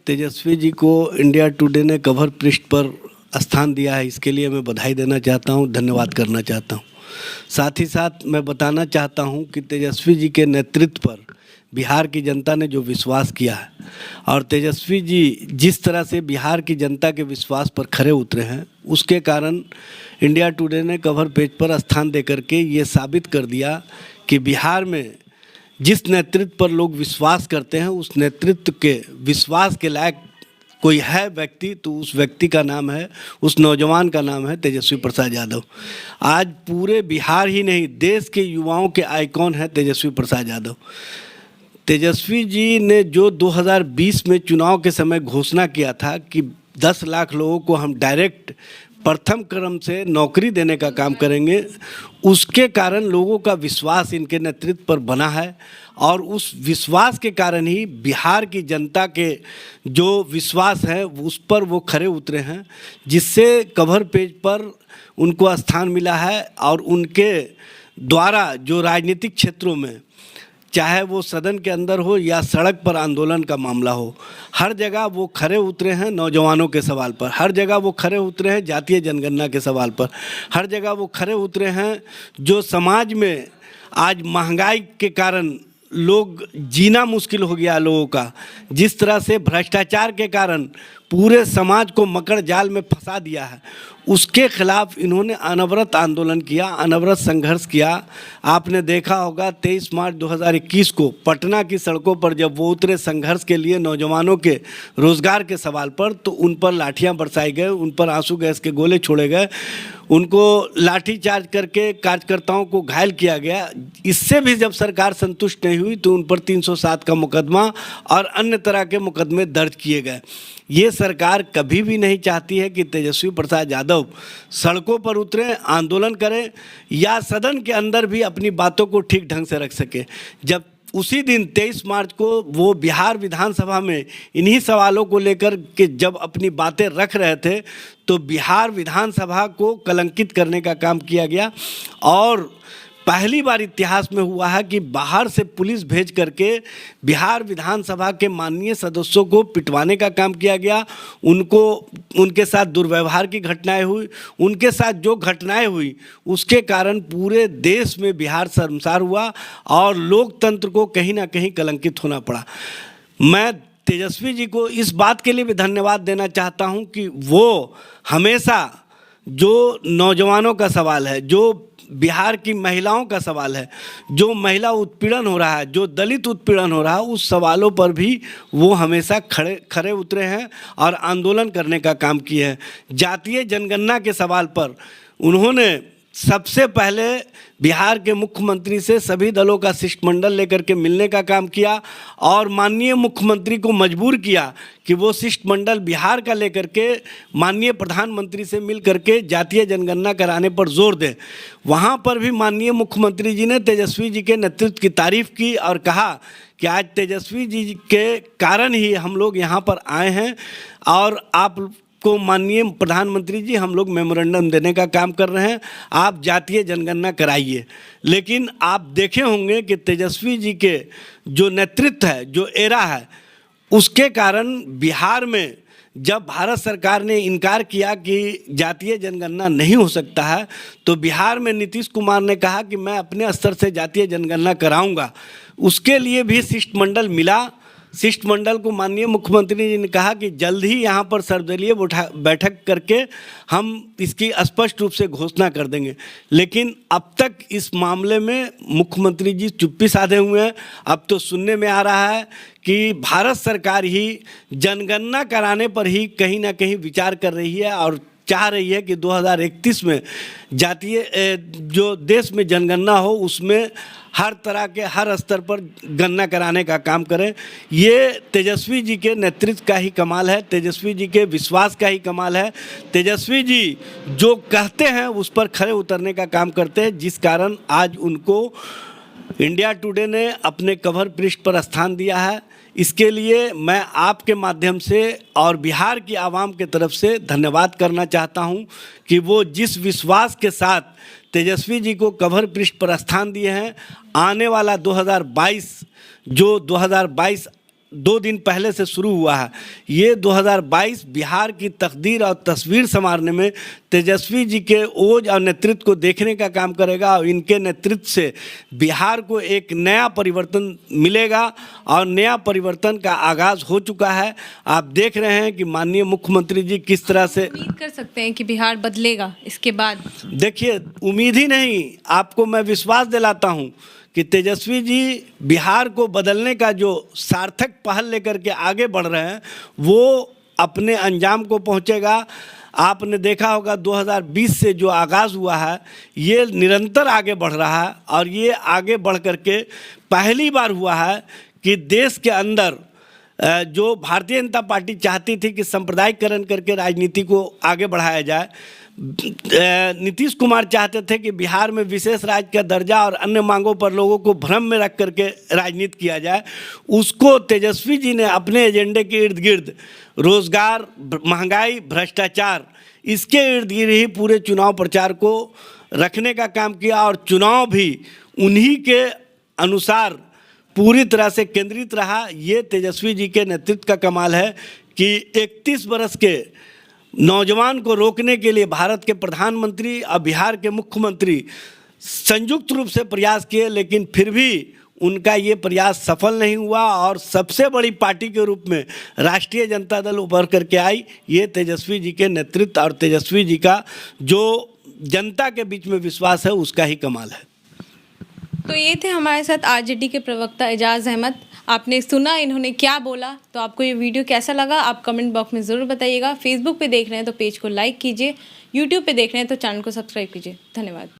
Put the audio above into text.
तेजस्वी जी को India today ने cover पृष्ठ पर स्थान दिया है, इसके लिए मैं बधाई देना चाहता हूं, धन्यवाद करना चाहता हूं। साथ ही साथ मैं बताना चाहता हूं कि तेजस्वी जी के नेतृत्व पर बिहार की जनता ने जो विश्वास किया है और तेजस्वी जी जिस तरह से बिहार की जनता के विश्वास पर खरे उतरे हैं, उसके कारण इंडिया टुडे ने कवर पेज पर स्थान देकर के ये साबित कर दिया कि बिहार में जिस नेतृत्व पर लोग विश्वास करते हैं, उस नेतृत्व के विश्वास के लायक कोई है व्यक्ति, तो उस व्यक्ति का नाम है, उस नौजवान का नाम है तेजस्वी प्रसाद यादव। आज पूरे बिहार ही नहीं, देश के युवाओं के आइकॉन हैं तेजस्वी प्रसाद यादव। तेजस्वी जी ने जो 2020 में चुनाव के समय घोषणा किया था कि 10 लाख लोगों को हम डायरेक्ट प्रथम क्रम से नौकरी देने का काम करेंगे, उसके कारण लोगों का विश्वास इनके नेतृत्व पर बना है और उस विश्वास के कारण ही बिहार की जनता के जो विश्वास है उस पर वो खरे उतरे हैं, जिससे कवर पेज पर उनको स्थान मिला है। और उनके द्वारा जो राजनीतिक क्षेत्रों में, चाहे वो सदन के अंदर हो या सड़क पर आंदोलन का मामला हो, हर जगह वो खरे उतरे हैं नौजवानों के सवाल पर, हर जगह वो खरे उतरे हैं जातीय जनगणना के सवाल पर, हर जगह वो खरे उतरे हैं जो समाज में आज महंगाई के कारण लोग जीना मुश्किल हो गया लोगों का, जिस तरह से भ्रष्टाचार के कारण पूरे समाज को मकड़ जाल में फंसा दिया है, उसके खिलाफ इन्होंने अनवरत आंदोलन किया, अनवरत संघर्ष किया। आपने देखा होगा 23 मार्च 2021 को पटना की सड़कों पर जब वो उतरे संघर्ष के लिए नौजवानों के रोज़गार के सवाल पर, तो उन पर लाठियां बरसाई गए, उन पर आंसू गैस के गोले छोड़े गए, उनको लाठीचार्ज करके कार्यकर्ताओं को घायल किया गया। इससे भी जब सरकार संतुष्ट नहीं हुई तो उन पर 307 का मुकदमा और अन्य तरह के मुकदमे दर्ज किए गए। ये सरकार कभी भी नहीं चाहती है कि तेजस्वी प्रसाद यादव सड़कों पर उतरें, आंदोलन करें या सदन के अंदर भी अपनी बातों को ठीक ढंग से रख सके। जब उसी दिन 23 मार्च को वो बिहार विधानसभा में इन्हीं सवालों को लेकर के जब अपनी बातें रख रहे थे, तो बिहार विधानसभा को कलंकित करने का काम किया गया और पहली बार इतिहास में हुआ है कि बाहर से पुलिस भेज करके बिहार विधानसभा के माननीय सदस्यों को पिटवाने का काम किया गया। उनके साथ दुर्व्यवहार की घटनाएं हुई, उनके साथ जो घटनाएं हुई उसके कारण पूरे देश में बिहार शर्मसार हुआ और लोकतंत्र को कहीं ना कहीं कलंकित होना पड़ा। मैं तेजस्वी जी को इस बात के लिए भी धन्यवाद देना चाहता हूं कि वो हमेशा जो नौजवानों का सवाल है, जो बिहार की महिलाओं का सवाल है, जो महिला उत्पीड़न हो रहा है, जो दलित उत्पीड़न हो रहा है, उस सवालों पर भी वो हमेशा खरे उतरे हैं और आंदोलन करने का काम किए हैं। जातीय जनगणना के सवाल पर उन्होंने सबसे पहले बिहार के मुख्यमंत्री से सभी दलों का शिष्टमंडल लेकर के मिलने का काम किया और माननीय मुख्यमंत्री को मजबूर किया कि वो शिष्टमंडल बिहार का लेकर के माननीय प्रधानमंत्री से मिल करके जातीय जनगणना कराने पर जोर दें। वहाँ पर भी माननीय मुख्यमंत्री जी ने तेजस्वी जी के नेतृत्व की तारीफ की और कहा कि आज तेजस्वी जी के कारण ही हम लोग यहाँ पर आए हैं और आप को माननीय प्रधानमंत्री जी हम लोग मेमोरेंडम देने का काम कर रहे हैं, आप जातीय जनगणना कराइए। लेकिन आप देखे होंगे कि तेजस्वी जी के जो नेतृत्व है, जो एरा है, उसके कारण बिहार में जब भारत सरकार ने इनकार किया कि जातीय जनगणना नहीं हो सकता है, तो बिहार में नीतीश कुमार ने कहा कि मैं अपने स्तर से जातीय जनगणना कराऊंगा। उसके लिए भी शिष्टमंडल मिला। शिष्टमंडल को माननीय मुख्यमंत्री जी ने कहा कि जल्द ही यहाँ पर सर्वदलीय बैठक करके हम इसकी स्पष्ट रूप से घोषणा कर देंगे। लेकिन अब तक इस मामले में मुख्यमंत्री जी चुप्पी साधे हुए हैं। अब तो सुनने में आ रहा है कि भारत सरकार ही जनगणना कराने पर ही कहीं ना कहीं विचार कर रही है और चाह रही है कि 2031 में जातीय जो देश में जनगणना हो उसमें हर तरह के हर स्तर पर गणना कराने का काम करें। ये तेजस्वी जी के नेतृत्व का ही कमाल है, तेजस्वी जी के विश्वास का ही कमाल है। तेजस्वी जी जो कहते हैं उस पर खरे उतरने का काम करते हैं, जिस कारण आज उनको इंडिया टुडे ने अपने कवर पृष्ठ पर स्थान दिया है। इसके लिए मैं आपके माध्यम से और बिहार की आवाम के तरफ से धन्यवाद करना चाहता हूं कि वो जिस विश्वास के साथ तेजस्वी जी को कवर पृष्ठ पर स्थान दिए हैं, आने वाला 2022 जो 2022 2 दिन पहले से शुरू हुआ है। ये 2022 बिहार की तकदीर और तस्वीर संवारने में तेजस्वी जी के ओज और नेतृत्व को देखने का काम करेगा और इनके नेतृत्व से बिहार को एक नया परिवर्तन मिलेगा और नया परिवर्तन का आगाज़ हो चुका है। आप देख रहे हैं कि माननीय मुख्यमंत्री जी किस तरह से उम्मीद कर सकते हैं कि बिहार बदलेगा इसके बाद। देखिए, उम्मीद ही नहीं, आपको मैं विश्वास दिलाता हूं कि तेजस्वी जी बिहार को बदलने का जो सार्थक पहल लेकर के आगे बढ़ रहे हैं वो अपने अंजाम को पहुंचेगा। आपने देखा होगा 2020 से जो आगाज़ हुआ है ये निरंतर आगे बढ़ रहा है और ये आगे बढ़ करके पहली बार हुआ है कि देश के अंदर जो भारतीय जनता पार्टी चाहती थी कि सांप्रदायिकरण करके राजनीति को आगे बढ़ाया जाए, नीतीश कुमार चाहते थे कि बिहार में विशेष राज्य का दर्जा और अन्य मांगों पर लोगों को भ्रम में रख करके राजनीति किया जाए, उसको तेजस्वी जी ने अपने एजेंडे के इर्द गिर्द रोजगार, महंगाई, भ्रष्टाचार, इसके इर्द गिर्द ही पूरे चुनाव प्रचार को रखने का काम किया और चुनाव भी उन्हीं के अनुसार पूरी तरह से केंद्रित रहा। ये तेजस्वी जी के नेतृत्व का कमाल है कि 31 बरस के नौजवान को रोकने के लिए भारत के प्रधानमंत्री और बिहार के मुख्यमंत्री संयुक्त रूप से प्रयास किए, लेकिन फिर भी उनका ये प्रयास सफल नहीं हुआ और सबसे बड़ी पार्टी के रूप में राष्ट्रीय जनता दल उभर करके आई। ये तेजस्वी जी के नेतृत्व और तेजस्वी जी का जो जनता के बीच में विश्वास है उसका ही कमाल है। तो ये थे हमारे साथ आरजेडी के प्रवक्ता एजाज अहमद। आपने सुना इन्होंने क्या बोला, तो आपको ये वीडियो कैसा लगा आप कमेंट बॉक्स में ज़रूर बताइएगा। फेसबुक पे देख रहे हैं तो पेज को लाइक कीजिए, यूट्यूब पे देख रहे हैं तो चैनल को सब्सक्राइब कीजिए। धन्यवाद।